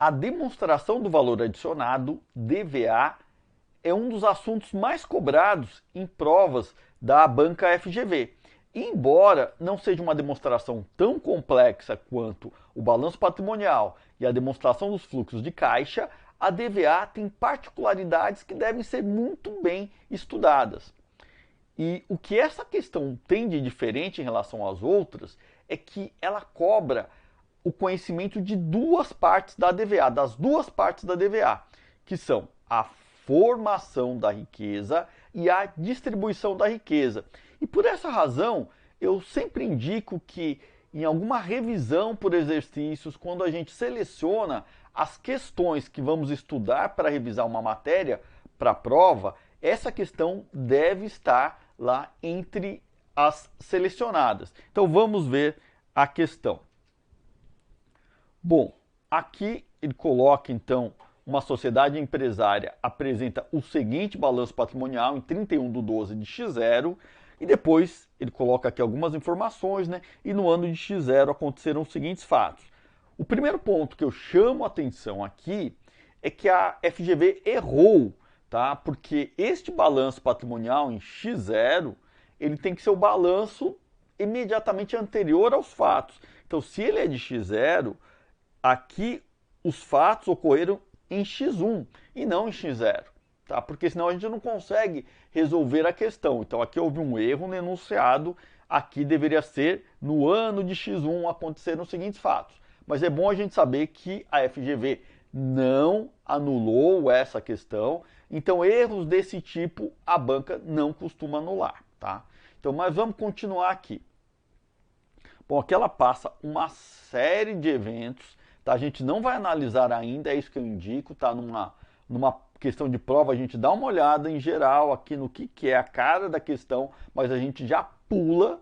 A demonstração do valor adicionado, DVA, é um dos assuntos mais cobrados em provas da banca FGV. Embora não seja uma demonstração tão complexa quanto o balanço patrimonial e a demonstração dos fluxos de caixa, a DVA tem particularidades que devem ser muito bem estudadas. E o que essa questão tem de diferente em relação às outras é que ela cobra o conhecimento de duas partes da DVA, das duas partes da DVA, que são a formação da riqueza e a distribuição da riqueza. E por essa razão, eu sempre indico que em alguma revisão por exercícios, quando a gente seleciona as questões que vamos estudar para revisar uma matéria para a prova, essa questão deve estar lá entre as selecionadas. Então vamos ver a questão. Bom, aqui ele coloca então uma sociedade empresária apresenta o seguinte balanço patrimonial em 31/12 de X0 e depois ele coloca aqui algumas informações, né? E no ano de X0 aconteceram os seguintes fatos. O primeiro ponto que eu chamo a atenção aqui é que a FGV errou, tá? Porque este balanço patrimonial em X0, ele tem que ser o balanço imediatamente anterior aos fatos. Então, se ele é de X0, aqui os fatos ocorreram em X1 e não em X0, tá? Porque senão a gente não consegue resolver a questão. Então aqui houve um erro no enunciado, aqui deveria ser no ano de X1 aconteceram os seguintes fatos. Mas é bom a gente saber que a FGV não anulou essa questão, então erros desse tipo a banca não costuma anular, tá? Então, mas vamos continuar aqui. Bom, aqui ela passa uma série de eventos, tá? A gente não vai analisar ainda, é isso que eu indico, tá? Numa questão de prova, a gente dá uma olhada em geral aqui no que é a cara da questão, mas a gente já pula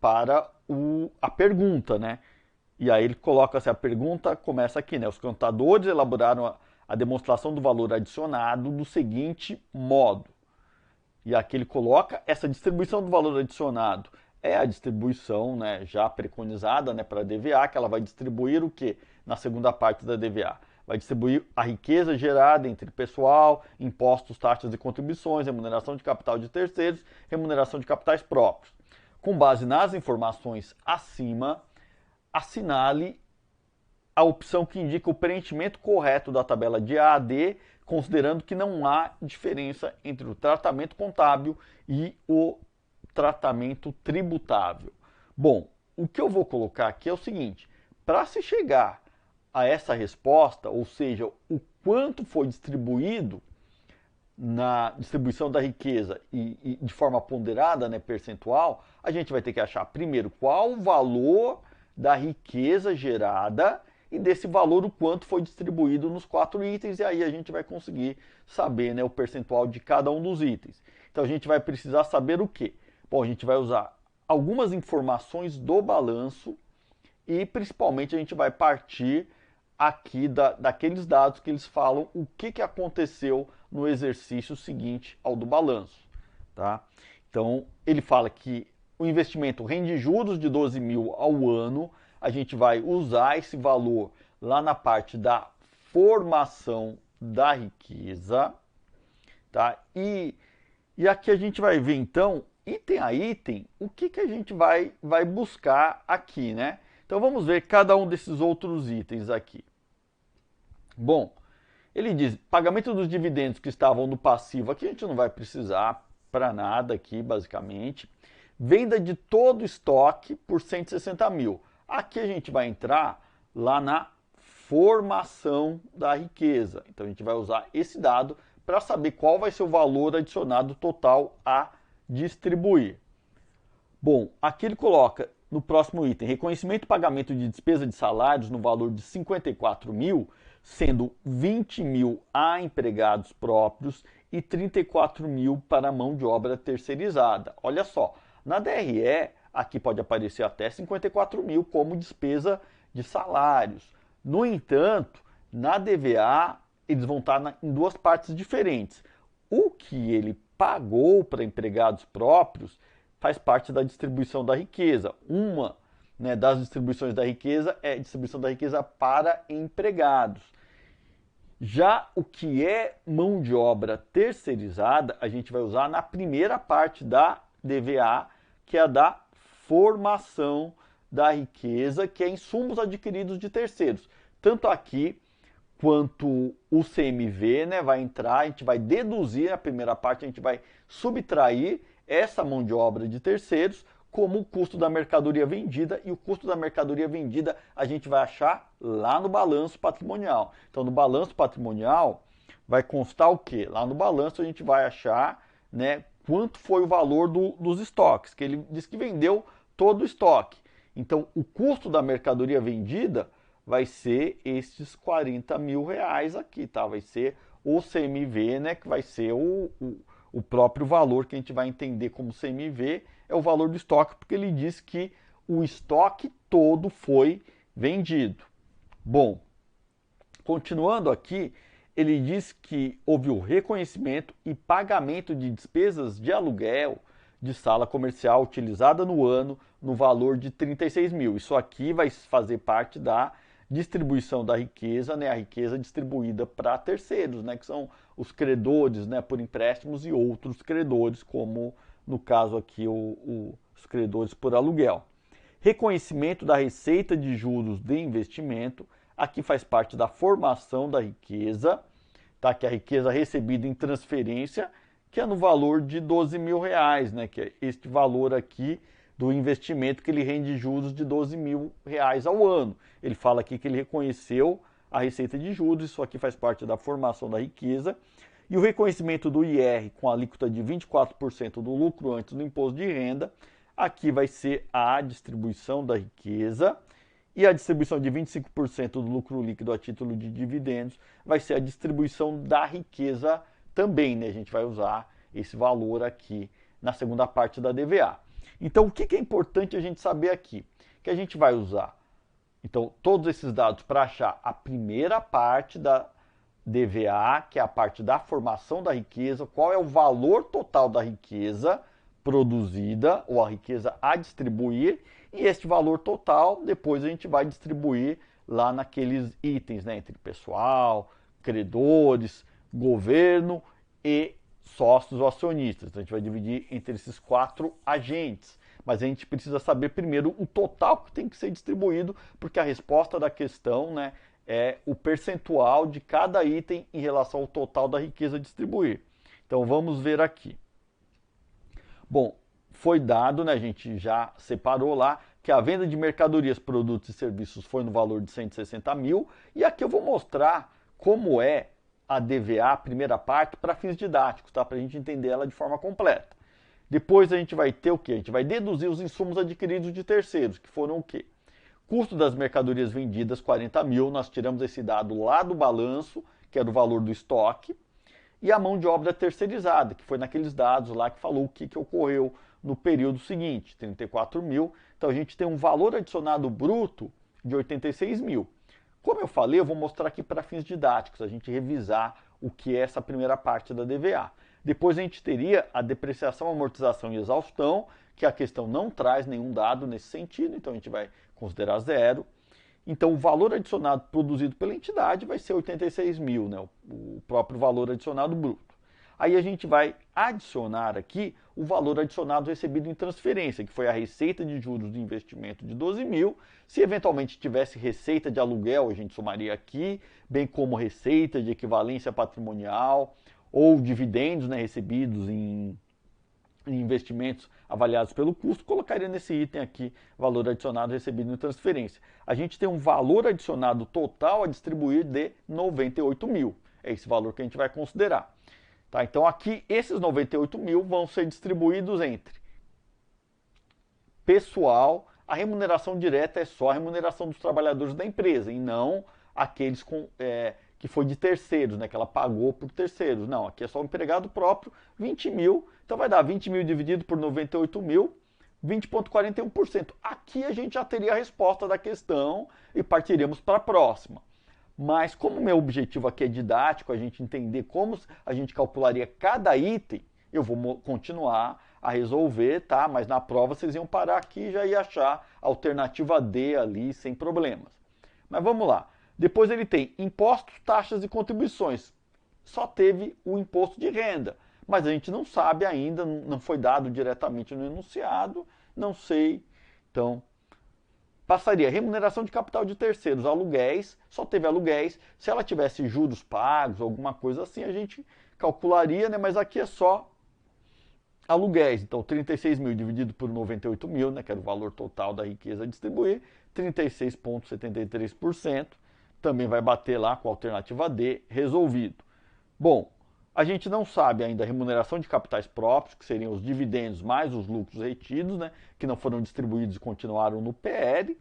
para a pergunta, né? E aí ele coloca assim, a pergunta começa aqui, né? Os contadores elaboraram a demonstração do valor adicionado do seguinte modo. E aqui ele coloca essa distribuição do valor adicionado. É a distribuição, né, já preconizada, né, para a DVA, que ela vai distribuir o quê? Na segunda parte da DVA. Vai distribuir a riqueza gerada entre pessoal, impostos, taxas e contribuições, remuneração de capital de terceiros, remuneração de capitais próprios. Com base nas informações acima, assinale a opção que indica o preenchimento correto da tabela de A a D, considerando que não há diferença entre o tratamento contábil e o tratamento tributável. Bom, o que eu vou colocar aqui é o seguinte, para se chegar a essa resposta, ou seja, o quanto foi distribuído na distribuição da riqueza e de forma ponderada, né, percentual, a gente vai ter que achar primeiro qual o valor da riqueza gerada e desse valor o quanto foi distribuído nos 4 itens, e aí a gente vai conseguir saber, né, o percentual de cada um dos itens. Então a gente vai precisar saber o quê? Bom, a gente vai usar algumas informações do balanço e principalmente a gente vai partir aqui daqueles dados que eles falam o que aconteceu no exercício seguinte ao do balanço, tá? Então ele fala que o investimento rende juros de 12 mil ao ano, a gente vai usar esse valor lá na parte da formação da riqueza, tá? E aqui a gente vai ver então, item a item, o que a gente vai buscar aqui, né? Então vamos ver cada um desses outros itens aqui. Bom, ele diz, pagamento dos dividendos que estavam no passivo, aqui a gente não vai precisar para nada aqui, basicamente. Venda de todo o estoque por 160 mil. Aqui a gente vai entrar lá na formação da riqueza. Então a gente vai usar esse dado para saber qual vai ser o valor adicionado total a distribuir. Bom, aqui ele coloca no próximo item, reconhecimento e pagamento de despesa de salários no valor de 54 mil, sendo 20 mil a empregados próprios e 34 mil para mão de obra terceirizada. Olha só, na DRE, aqui pode aparecer até 54 mil como despesa de salários. No entanto, na DVA, eles vão estar em duas partes diferentes. O que ele pagou para empregados próprios faz parte da distribuição da riqueza. Uma, né, das distribuições da riqueza é a distribuição da riqueza para empregados. Já o que é mão de obra terceirizada, a gente vai usar na primeira parte da DVA, que é a da formação da riqueza, que é insumos adquiridos de terceiros. Tanto aqui quanto o CMV, né, vai entrar, a gente vai deduzir a primeira parte, a gente vai subtrair essa mão de obra de terceiros como o custo da mercadoria vendida, e o custo da mercadoria vendida a gente vai achar lá no balanço patrimonial. Então, no balanço patrimonial vai constar o quê? Lá no balanço a gente vai achar, né, quanto foi o valor dos estoques, que ele diz que vendeu todo o estoque. Então, o custo da mercadoria vendida vai ser esses 40 mil reais aqui, tá? Vai ser o CMV, né? Que vai ser o próprio valor que a gente vai entender como CMV, é o valor do estoque, porque ele diz que o estoque todo foi vendido. Bom, continuando aqui, ele diz que houve o reconhecimento e pagamento de despesas de aluguel de sala comercial utilizada no ano no valor de 36 mil. Isso aqui vai fazer parte da distribuição da riqueza, né, a riqueza distribuída para terceiros, né, que são os credores, né, por empréstimos, e outros credores, como no caso aqui os credores por aluguel. Reconhecimento da receita de juros de investimento, aqui faz parte da formação da riqueza, tá, que é a riqueza recebida em transferência, que é no valor de 12 mil reais, né, que é este valor aqui do investimento, que ele rende juros de 12 mil reais ao ano. Ele fala aqui que ele reconheceu a receita de juros, isso aqui faz parte da formação da riqueza. E o reconhecimento do IR com alíquota de 24% do lucro antes do imposto de renda, aqui vai ser a distribuição da riqueza. E a distribuição de 25% do lucro líquido a título de dividendos vai ser a distribuição da riqueza também, né? A gente vai usar esse valor aqui na segunda parte da DVA. Então, o que é importante a gente saber aqui? Que a gente vai usar, então, todos esses dados para achar a primeira parte da DVA, que é a parte da formação da riqueza, qual é o valor total da riqueza produzida, ou a riqueza a distribuir, e este valor total depois a gente vai distribuir lá naqueles itens, né, entre pessoal, credores, governo e sócios ou acionistas. Então a gente vai dividir entre esses 4 agentes. Mas a gente precisa saber primeiro o total que tem que ser distribuído, porque a resposta da questão, né, é o percentual de cada item em relação ao total da riqueza a distribuir. Então vamos ver aqui. Bom, foi dado, né, a gente já separou lá, que a venda de mercadorias, produtos e serviços foi no valor de 160 mil. E aqui eu vou mostrar como é a DVA, a primeira parte, para fins didáticos, tá? Para a gente entender ela de forma completa. Depois a gente vai ter o quê? A gente vai deduzir os insumos adquiridos de terceiros, que foram o quê? Custo das mercadorias vendidas, 40 mil, nós tiramos esse dado lá do balanço, que era o valor do estoque, e a mão de obra terceirizada, que foi naqueles dados lá que falou o que ocorreu no período seguinte, 34 mil. Então a gente tem um valor adicionado bruto de 86 mil. Como eu falei, eu vou mostrar aqui para fins didáticos, a gente revisar o que é essa primeira parte da DVA. Depois a gente teria a depreciação, amortização e exaustão, que a questão não traz nenhum dado nesse sentido, então a gente vai considerar zero. Então o valor adicionado produzido pela entidade vai ser 86 mil, né, o próprio valor adicionado bruto. Aí a gente vai adicionar aqui o valor adicionado recebido em transferência, que foi a receita de juros de investimento de 12 mil. Se eventualmente tivesse receita de aluguel, a gente somaria aqui, bem como receita de equivalência patrimonial ou dividendos, né, recebidos em investimentos avaliados pelo custo, colocaria nesse item aqui valor adicionado recebido em transferência. A gente tem um valor adicionado total a distribuir de 98 mil. É esse valor que a gente vai considerar. Tá, então aqui esses 98 mil vão ser distribuídos entre pessoal. A remuneração direta é só a remuneração dos trabalhadores da empresa e não aqueles que foi de terceiros, né, que ela pagou por terceiros. Não, aqui é só o empregado próprio, 20 mil. Então vai dar 20 mil dividido por 98 mil, 20,41%. Aqui a gente já teria a resposta da questão e partiríamos para a próxima. Mas como o meu objetivo aqui é didático, a gente entender como a gente calcularia cada item, eu vou continuar a resolver, tá? Mas na prova vocês iam parar aqui e já ia achar a alternativa D ali sem problemas. Mas vamos lá. Depois ele tem impostos, taxas e contribuições. Só teve o imposto de renda, mas a gente não sabe ainda, não foi dado diretamente no enunciado, não sei. Então, passaria remuneração de capital de terceiros, aluguéis, só teve aluguéis. Se ela tivesse juros pagos, alguma coisa assim, a gente calcularia, né? Mas aqui é só aluguéis. Então, 36 mil dividido por 98 mil, né? Que era o valor total da riqueza a distribuir, 36,73%. Também vai bater lá com a alternativa D, resolvido. Bom, a gente não sabe ainda a remuneração de capitais próprios, que seriam os dividendos mais os lucros retidos, né, que não foram distribuídos e continuaram no PL.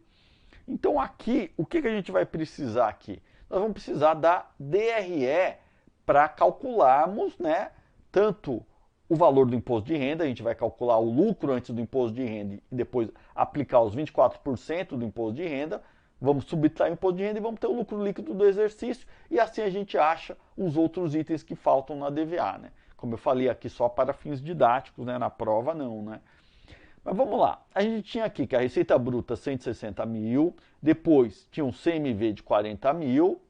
Então aqui, o que a gente vai precisar aqui? Nós vamos precisar da DRE para calcularmos, né, tanto o valor do imposto de renda, a gente vai calcular o lucro antes do imposto de renda e depois aplicar os 24% do imposto de renda, vamos subtrair o imposto de renda e vamos ter o lucro líquido do exercício e assim a gente acha os outros itens que faltam na DVA, né? Como eu falei aqui, só para fins didáticos, né? Na prova não, né? Mas vamos lá. A gente tinha aqui que a receita bruta 160 mil, depois tinha um CMV de 40 mil,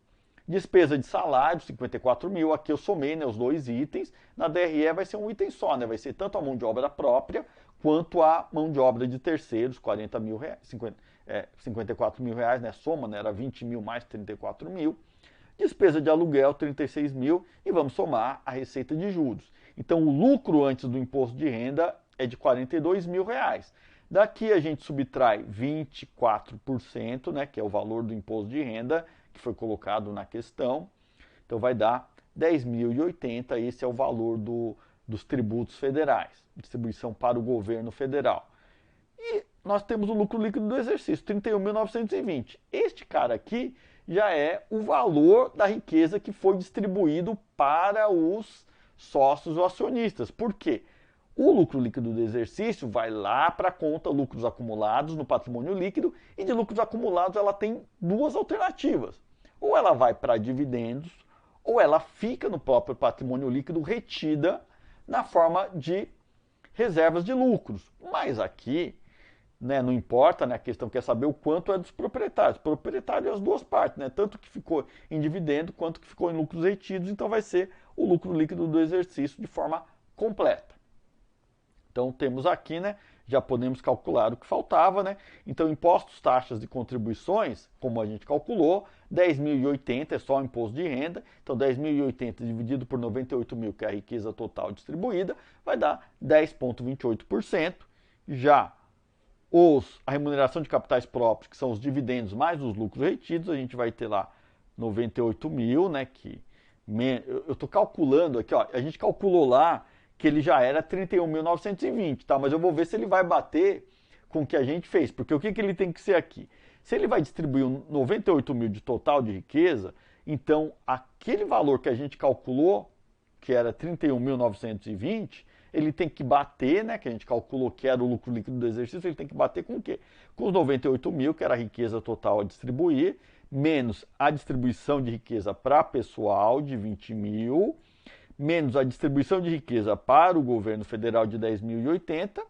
despesa de salário 54 mil, aqui eu somei, né, os dois itens. Na DRE vai ser um item só, né? Vai ser tanto a mão de obra própria quanto a mão de obra de terceiros, 40 mil reais, 54 mil reais, né? Soma, né? Era 20 mil mais 34 mil. Despesa de aluguel, 36 mil. E vamos somar a receita de juros. Então, o lucro antes do imposto de renda é de 42 mil reais. Daqui a gente subtrai 24%, né? Que é o valor do imposto de renda que foi colocado na questão. Então, vai dar 10.080. Esse é o valor dos tributos federais. Distribuição para o governo federal. E nós temos o lucro líquido do exercício, 31.920. Este cara aqui já é o valor da riqueza que foi distribuído para os sócios ou acionistas. Por quê? O lucro líquido do exercício vai lá para a conta lucros acumulados no patrimônio líquido e de lucros acumulados ela tem duas alternativas. Ou ela vai para dividendos ou ela fica no próprio patrimônio líquido retida na forma de reservas de lucros. Mas aqui, né, não importa, né, a questão quer saber o quanto é dos proprietários. Proprietário é as duas partes, né, tanto que ficou em dividendo quanto que ficou em lucros retidos, então vai ser o lucro líquido do exercício de forma completa. Então temos aqui, né, já podemos calcular o que faltava, né? Então impostos, taxas e contribuições, como a gente calculou, 10.080 é só o imposto de renda, então 10.080 dividido por 98 mil, que é a riqueza total distribuída, vai dar 10,28%. Já a remuneração de capitais próprios, que são os dividendos mais os lucros retidos, a gente vai ter lá 98 mil, né? Eu estou calculando aqui, ó, a gente calculou lá que ele já era 31.920, tá? Mas eu vou ver se ele vai bater com o que a gente fez, porque o que ele tem que ser aqui? Se ele vai distribuir 98 mil de total de riqueza, então aquele valor que a gente calculou, que era 31.920, ele tem que bater, né, que a gente calculou que era o lucro líquido do exercício, ele tem que bater com o quê? Com os 98 mil, que era a riqueza total a distribuir, menos a distribuição de riqueza para pessoal de 20 mil, menos a distribuição de riqueza para o governo federal de 10.080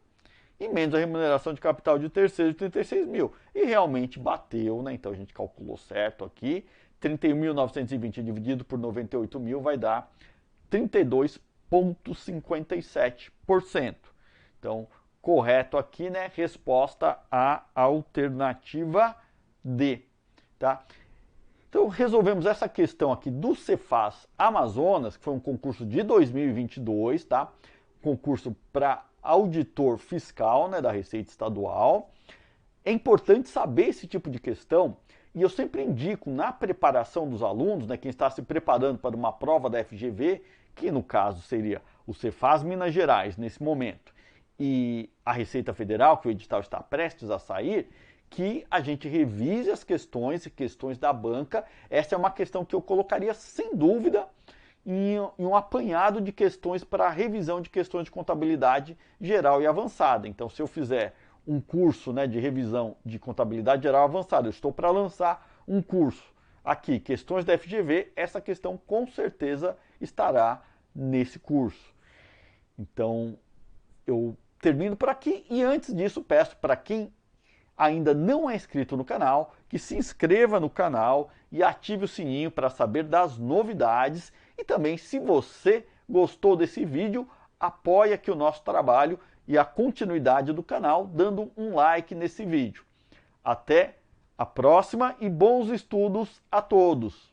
e menos a remuneração de capital de terceiros de 36 mil. E realmente bateu, né? Então a gente calculou certo aqui. 31.920 dividido por 98 mil vai dar 32,57%. Então, correto aqui, né? Resposta à alternativa D, tá? Então, resolvemos essa questão aqui do Cefaz Amazonas, que foi um concurso de 2022, tá? Concurso para auditor fiscal, né, da Receita Estadual. É importante saber esse tipo de questão, e eu sempre indico na preparação dos alunos, né, quem está se preparando para uma prova da FGV, que no caso seria o Cefaz Minas Gerais nesse momento, e a Receita Federal, que o edital está prestes a sair, que a gente revise as questões da banca. Essa é uma questão que eu colocaria sem dúvida em um apanhado de questões para revisão de questões de contabilidade geral e avançada. Então, se eu fizer um curso, né, de revisão de contabilidade geral avançada, eu estou para lançar um curso aqui, questões da FGV, essa questão com certeza estará nesse curso. Então, eu termino por aqui e antes disso peço para quem ainda não é inscrito no canal, que se inscreva no canal e ative o sininho para saber das novidades. E também, se você gostou desse vídeo, apoie aqui o nosso trabalho e a continuidade do canal dando um like nesse vídeo. Até a próxima e bons estudos a todos!